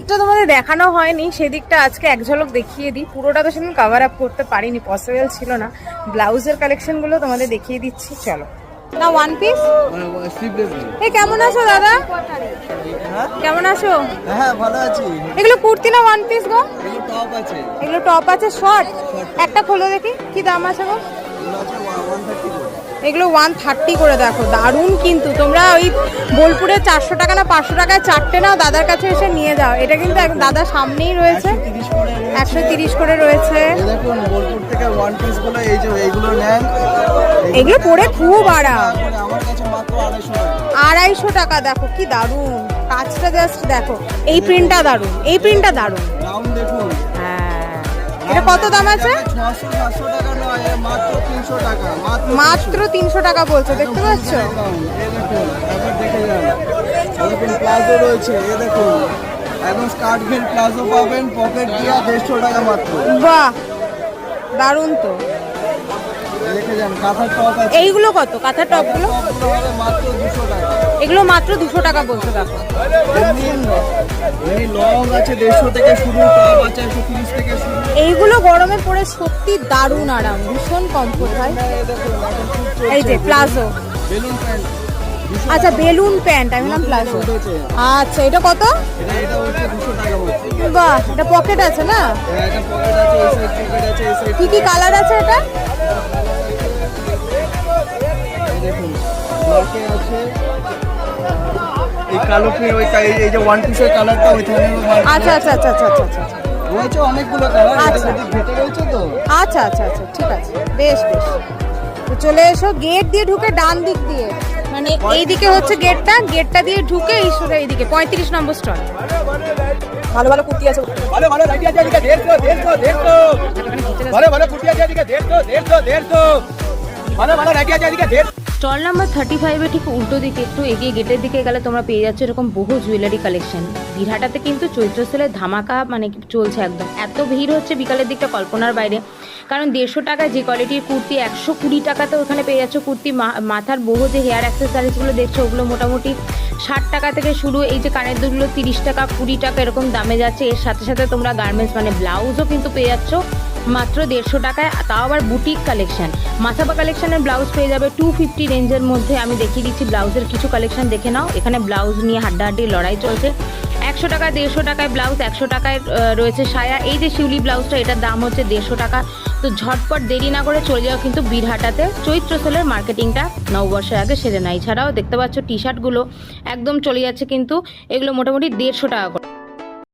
এটা তোমাদের দেখানো হয়নি, সেদিকটা আজকে এক ঝলক দেখিয়ে দিই। পুরোটা তো সেদিন কভার আপ করতে পারিনি, পসিবল ছিল না। ব্লাউজের কালেকশনগুলো তোমাদের দেখিয়ে দিচ্ছি, চলো। না ওয়ান পিস, এই কেমন আছো দাদা? কেমন আছো? হ্যাঁ ভালো আছি। এগুলো কুর্তি না ওয়ান পিস গো? এগুলো টপ আছে। এগুলো টপ আছে, শর্ট। একটা খোলো দেখি, কি দাম আছে গো? এগুলো আছে 130 করে। এগুলো 130 করে। দেখো দারুণ, কিন্তু তোমরা ওই বোলপুরে 400 টাকা না 500 টাকায় চারটে নাও, দাদার কাছে এসে নিয়ে যাও। এটা কিন্তু দাদার সামনেই রয়েছে, 130 করে রয়েছে। দেখুন বোলপুর থেকে ওয়ান পিস গুলো এই যে এইগুলো নেন, এগুলো পরে খুব আরাম। আমার কাছে মাত্র 250 টাকা। 250 টাকা। দেখো কি দারুণ কাজটা, জাস্ট দেখো। এই প্রিন্টটা দারুণ, এই প্রিন্টটা দারুণ। দাম দেখুন। হ্যাঁ, এটা কত দাম আছে? 600-700 টাকা নয়, মাত্র 300 টাকা। মাত্র 300 টাকা বলছো, দেখতে পাচ্ছ? এই দেখুন, একবার দেখে যান। দেখুন প্লাজো রয়েছে, এই দেখুন একদম স্কার্ট ঘের প্লাজো পাবেন, পকেট দিয়া 150 টাকা মাত্র। বাহ, দারুণ তো। দেখে যান কাঁথার টপ আছে। এইগুলো কত? কাঁথার টপগুলো টপগুলো হবে মাত্র 200 টাকা। এগুলো মাত্র 200 টাকা বলছো। দেখো এই লং আছে 150 থেকে শুরু, টপ আছে 130 থেকে শুরু। এইগুলো গরমে পরে সত্যি দারুণ আরাম, ভীষণ কমফোর্ট হয়। এই দেখুন এখন খুব চলছে এই যে প্লাজো, বেলুন প্যান্ট। আচ্ছা বেলুন প্যান্ট, আমি নাম প্লাজো। আচ্ছা এটা কত? এটা হচ্ছে 200 টাকা মাত্র। বাহ, এটা পকেট আছে না? এটা পকেট আছে, এই সাইড পকেট আছে, এই সাইড। কি কি কালার আছে এটা? এই দেখুন ব্ল্যাকে আছে, এই কালো প্রিন্ট, ওই এই যে ওয়ান পিসের কালারটা ওইখানে আচ্ছা আচ্ছা আচ্ছা আচ্ছা আচ্ছা আচ্ছা রয়েছে অনেকগুলো কালার। আচ্ছা। এটা ঘেটে রয়েছে তো। আচ্ছা আচ্ছা আচ্ছা, ঠিক আছে, বেশ বেশ। তো চলে এসো, গেট দিয়ে ঢুকে ডান দিক দিয়ে, মানে এইদিকে হচ্ছে গেটটা, গেটটা দিয়ে ঢুকে এই সোজা এইদিকে 35 নম্বর স্টল। ভালো ভালো কুর্তি আছে, ভালো ভালো রাইটি আছে এদিকে 150 ভালো ভালো কুর্তি আছে এদিকে 150 ভালো ভালো রাইটি আছে এদিকে 150। স্টল নাম্বার 35-এ ঠিক উল্টো দিকে একটু এগিয়ে গেটের দিকে গেলে তোমরা পেয়ে যাচ্ছ এরকম বহু জুয়েলারি কালেকশন। বীরহাটাতে কিন্তু চৈত্র সেলের ধামাকা মানে চলছে একদম। এত ভিড় হচ্ছে বিকালের দিকটা কল্পনার বাইরে। কারণ 150 টাকায় যে কোয়ালিটির কুর্তি 120 টাকাতে ওখানে পেয়ে যাচ্ছ কুর্তি। মাথার বহু যে হেয়ার অ্যাক্সেসরিজগুলো দেখছো ওগুলো মোটামুটি 60 টাকা থেকে শুরু। এই যে কানের দুলগুলো 30 টাকা 20 টাকা এরকম দামে যাচ্ছে। এর সাথে সাথে তোমরা গার্মেন্টস মানে ব্লাউজও কিন্তু পেয়ে যাচ্ছ মাত্র 150 টাকায়, তাও আবার বুটিক কালেকশন। মাথাপা কালেকশনের ব্লাউজ পেয়ে যাবে 250 রেঞ্জের মধ্যে। আমি দেখিয়ে দিচ্ছি ব্লাউজের কিছু কালেকশন, দেখে নাও। এখানে ব্লাউজ নিয়ে হাড্ডাহাড্ডি লড়াই চলছে। 100 টাকা 150 টাকায় ব্লাউজ, 100 টাকায় রয়েছে সায়া। এই যে শিউলি ব্লাউজটা, এটার দাম হচ্ছে 150 টাকা। তো ঝটপট দেরি না করে চলে যাও কিন্তু বীরহাটাতে, চৈত্র সেলের মার্কেটিংটা নববর্ষের আগে সেরে নেয়। এছাড়াও দেখতে পাচ্ছ টি শার্টগুলো একদম চলে যাচ্ছে কিন্তু, এগুলো মোটামুটি 150 টাকা করে।